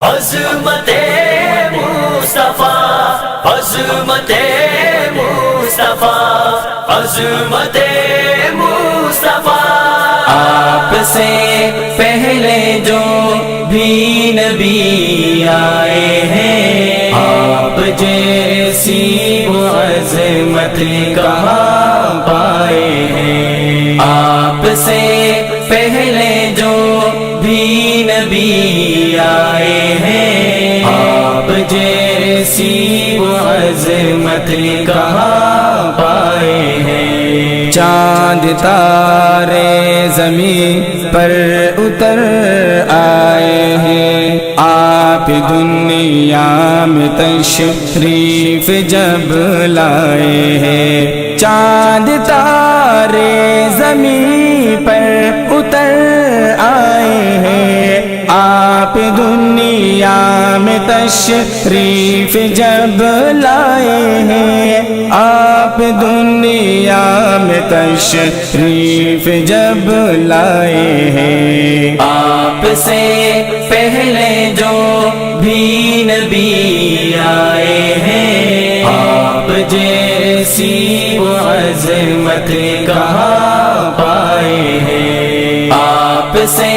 عظمت مصطفیٰ، عظمت مصطفیٰ، عظمت مصطفیٰ۔ آپ سے پہلے جو بھی نبی آئے ہیں، آپ جیسی وہ عظمت کہاں پائے ہیں۔ آپ سے پہلے جو بھی نبی آئے ہیں، آپ جیسی وہ عظمت کہاں پائے ہیں۔ چاند تارے زمین پر اتر آئے ہیں، آپ دنیا میں تشریف جب لائے ہیں۔ چاند تارے زمین پر اتر آئے ہیں، آپ دنیا میں تشریف جب لائے ہیں، آپ دنیا میں تشریف جب لائے ہیں۔ آپ سے پہلے جو بھی نبی آئے ہیں، آپ جیسی وہ عظمت کہاں پائے ہیں۔ آپ سے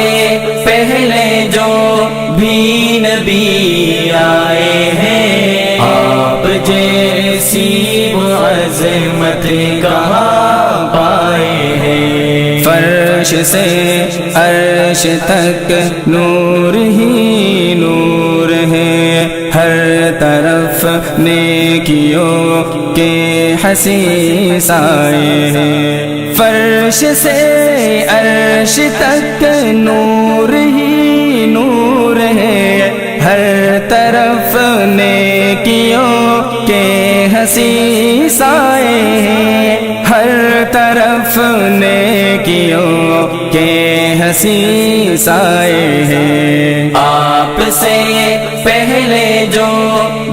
پہلے جو بھی نبی آئے ہیں، آپ جیسی وہ عظمت کہاں پائے ہیں۔ فرش سے عرش تک نور ہی نور ہے، ہر طرف نیکیوں کے حسین سائے ہیں۔ فرش سے عرش تک نور ہی نور ہے، ہر طرف نیکیوں کے حسین سائے ہیں، ہر طرف نیکیوں کے حسین سائے ہیں۔ آپ سے پہلے جو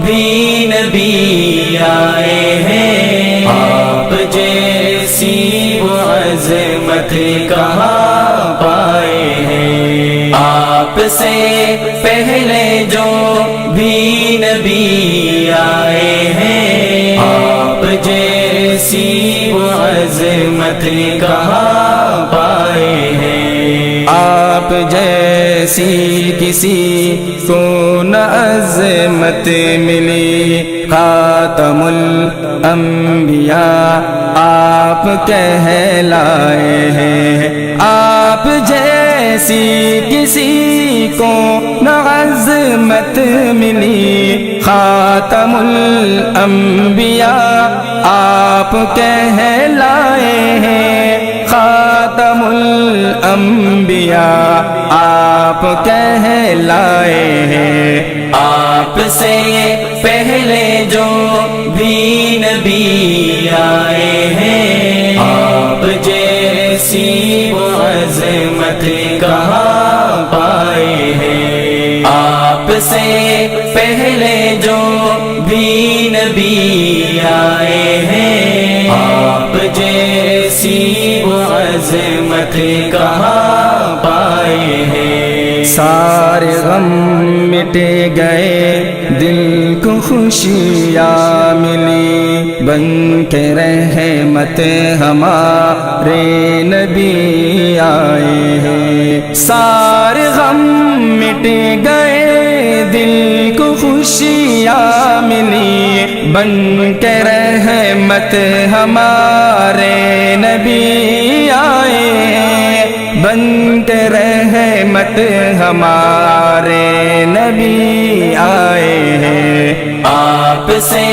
بھی نبی آئے ہیں، آپ جیسی وہ عظمت کہاں پائے ہیں۔ آپ سے پہلے جو بھی نبی آئے ہیں، آپ جیسی وہ عظمت کہاں پائے ہیں۔ آپ جیسی کسی کو نہ عظمت ملی، خاتم الانبیاء آپ کہلائے ہیں۔ آپ جیسی کسی کو نہ عظمت ملی، خاتم الانبیاء آپ کہلائے ہیں۔ خاتم الانبیاء آپ کہلائے ہیں۔ آپ سے پہلے جو بھی نبی آئے ہیں، آپ جیسی وہ عظمت کہاں پائے ہیں۔ آپ سے پہلے جو بھی نبی آئے ہیں، آپ جیسی وہ عظمت کہاں پائے ہیں۔ سارے غم مٹ گئے، دل کو خوشیاں ملی، بن کے رحمت ہمارے نبی آئے ہیں۔ سارے غم مٹ گئے، دل کو خوشیاں ملی، بن کے رحمت ہمارے نبی آئے ہیں، بن کے رحمت ہمارے نبی آئے ہیں۔ آپ سے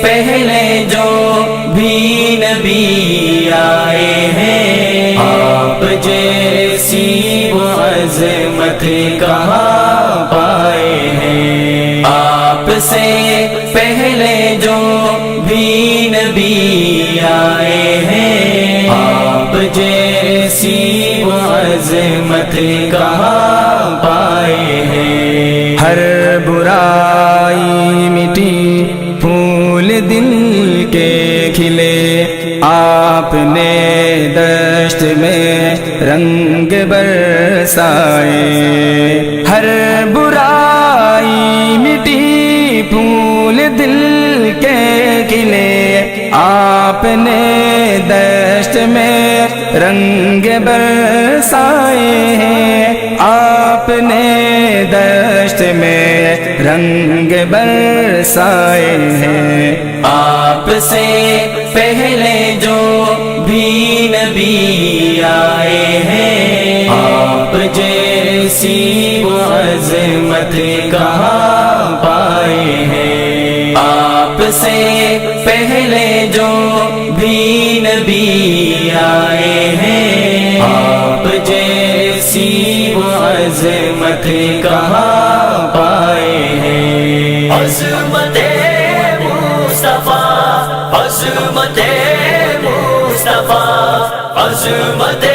پہلے جو بھی نبی آئے ہیں، آپ جیسی وہ عظمت کہاں پائے ہیں۔ آپ سے پہلے جو بھی نبی آئے ہیں، آپ جیسی وہ عظمت کہاں پائے ہیں۔ ہر برائی مٹی، پھول دل کے کھلے، آپ نے دشت میں رنگ برسائے۔ ہر برائی پھول دل کے کھلے آپ نے دشت میں رنگ برسائے ہیں آپ نے دشت میں رنگ برسائے ہیں آپ سے پہلے جو بھی نبی آئے ہیں آپ جیسی وہ عظمت کہاں پائے ہیں آپ سے پہلے جو بھی نبی آئے ہیں آپ جیسی وہ عظمت کہاں پائے ہیں عظمت مصطفیٰ عظمت مصطفیٰ عظمت